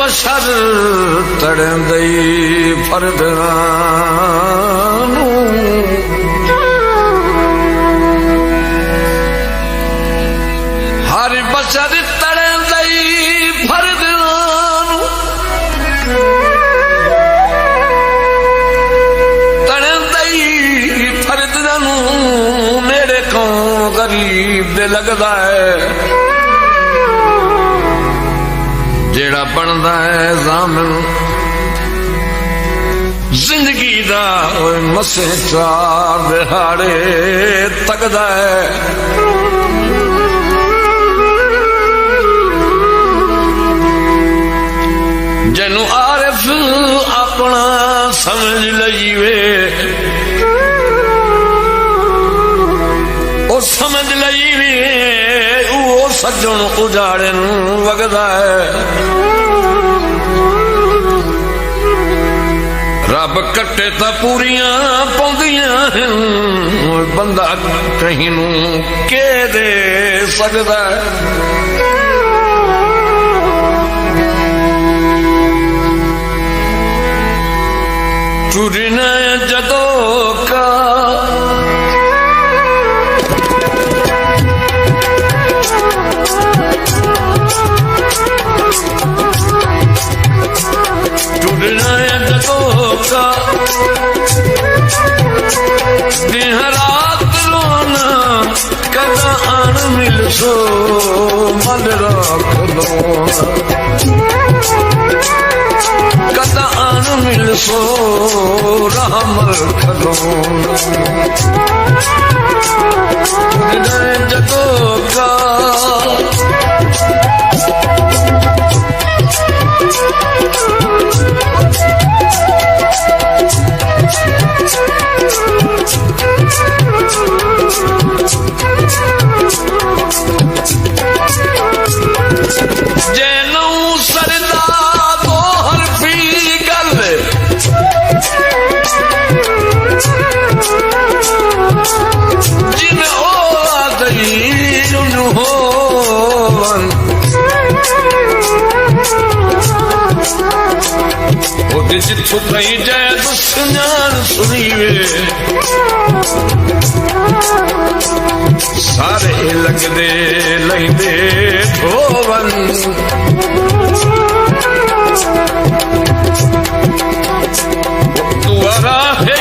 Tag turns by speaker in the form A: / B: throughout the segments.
A: बशर तड़ंदई फरदानू हर बशर तड़ंदई फरदानू तड़ंदई फरदानू मेरे को गरीब दे लगदा है जेड़ा बनदा है ज़ामिन जिंदगी दा मसे चार दिहाड़े तकदा है जैनू आरिफ अपना समझ लईवे ओ समझ लईवे वो सज्जन उजाड़े वगदा है रब कट्टे ता पूरियां पौंदियां बंदा कहीं नू के दे सकदा है टुरना जदों का रात रोना कदा आन मिल सो मन रख लो कदा आन मिल सो राम रख लो जदों का जिथों कहीं जाए दुश्मन सुनीवे सारे लगदे लैंदे धोवन दुआरा है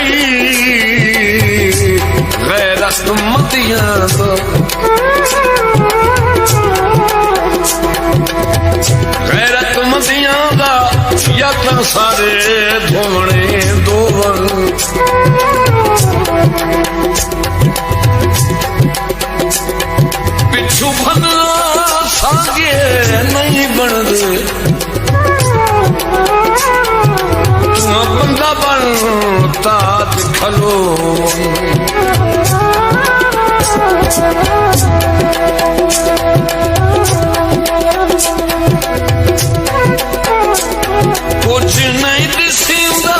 A: गैरत मतियां गैरत मतियां दा यत्न सारे धोने दोवन पिछू भनना सागे नहीं बनदे तू बंदा बनता दिखलो कुछ नहीं दिसींदा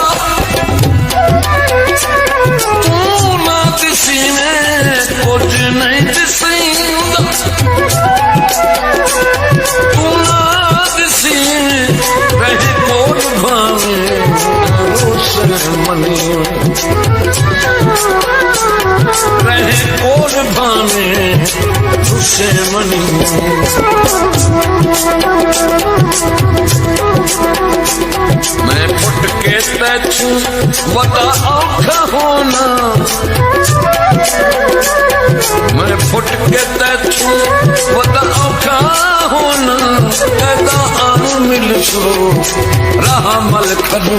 A: तू ना दिसी में कुछ नहीं दिसींदा तू ना दिसी रहे कोट भावे उसे मनी रहे कोट भावे उसे मनी मैं फुट के तू बता औखा होना मैं फुट के तू बता औखा होना कहता आनू मिल सो रहा मल खनू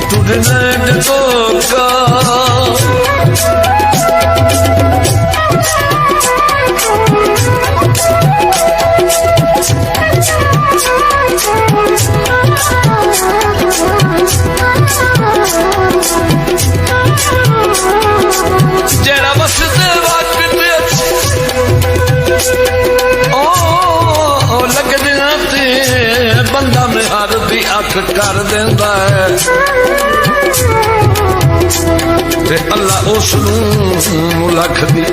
A: टूटना जदों का जरा बस बंदा में हर दी अख कर देंदा है ते अल्लाह उस लख दी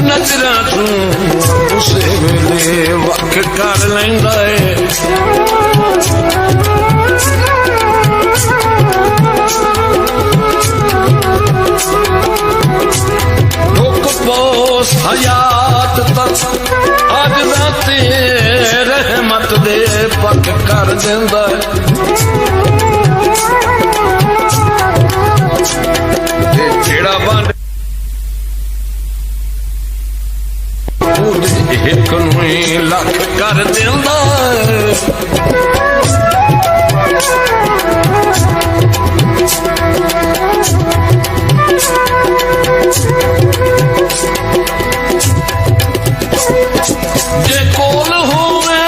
A: नजरां तू पक कर लैंदा है। पोस हयात तक अज राते रहमत दे पक कर देंदा जेड़ा बंद एक नूं लख कर देंदा जे कोल होवे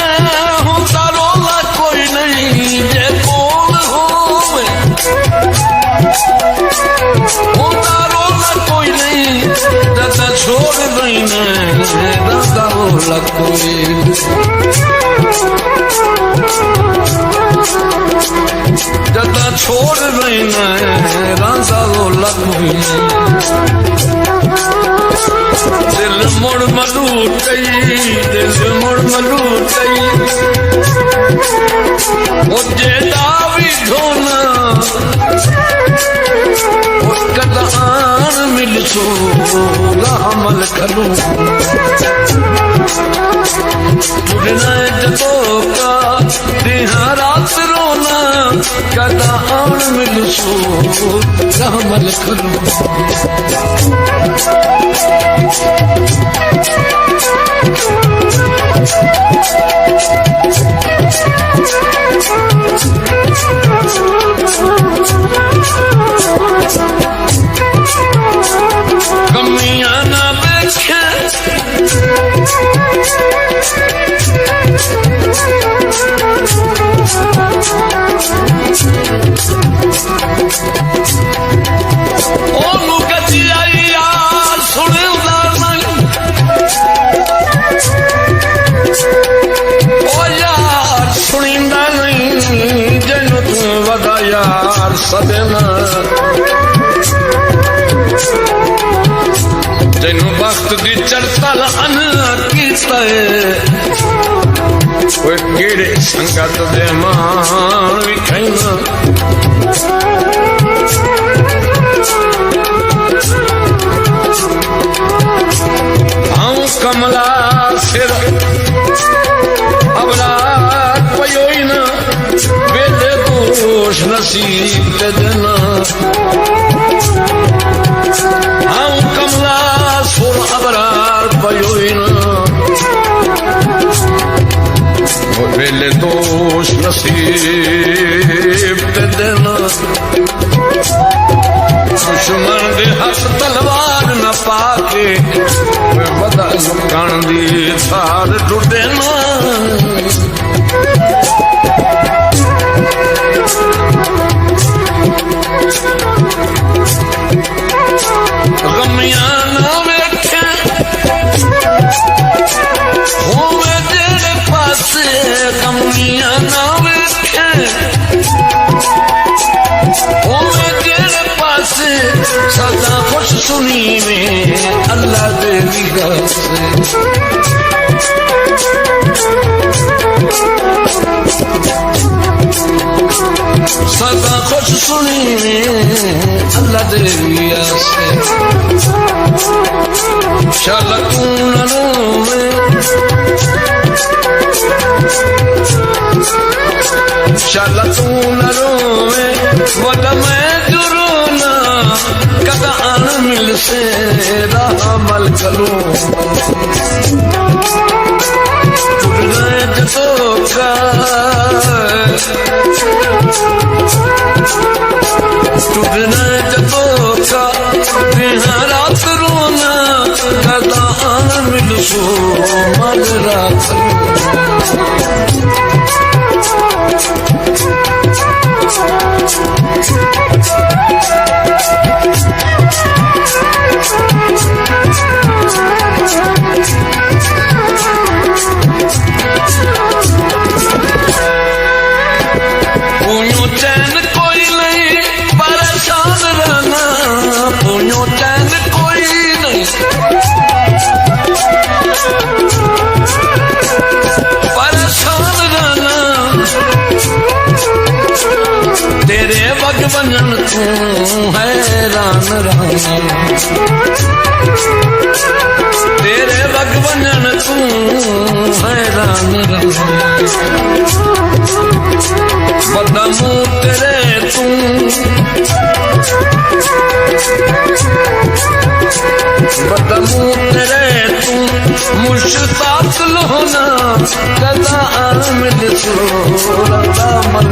A: होंदा रोला कोई नहीं, जे कोल होवे होंदा रोला कोई नहीं, दादा छोड़ देना दादा रोला कोई, दादा छोड़ देना दादा रोला कोई नहीं। दिल मुड़ मलूट गई, दिल मुड़ मलूट गई, वो जेदा भी ढोना कदान मिल सो हमल करूं तुरना जतो का देहा रात रोना कदान मिल सो हमल करूं। कमियां ना देखे ओनू कची आई यार सुने उदार नहीं, ओ यार सुनिंदा नहीं जैनू तू वदा यार सदना, तेनू वक्त दी चढ़तल अन कीता है कोई केड़े संगत दे मान विखैना। हाँ कमला सिर अबला पयोई ना वेले दोष नसीब दे देना। हाँ कमला सुर अबरार पयोई ना वेले दोष नसीब दे देना। दुश्मन दे हथ तलवार न पाके बदा लुकण दी थार टुटे ना। गमियां ना वेखे होवे जेड़े पासे, गमियां ना वेखे होवे जेड़े पासे, सदा खुश सुनी में अल्लाह दे निगाह से। सदा खुश सुनी में अल्लाह दे निगाह से। शालतून में शालतून में वद मैं जुरूना कदान मिल से रामल करूं जतो का टूटना जतो का रात रोना कदान मिल सो मल रात। चैन कोई नहीं परेशान रहना, चैन कोई नहीं तू हैरान रहूं तेरे वग वञण तू हैरान रहूं बदमू तेरे तू बदमू तेरे तू मुश्ताक लोना कदा आमिद सूरता मन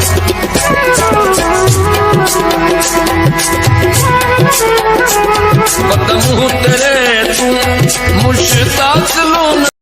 A: बदमू तेरे तू मुश्ताक लोना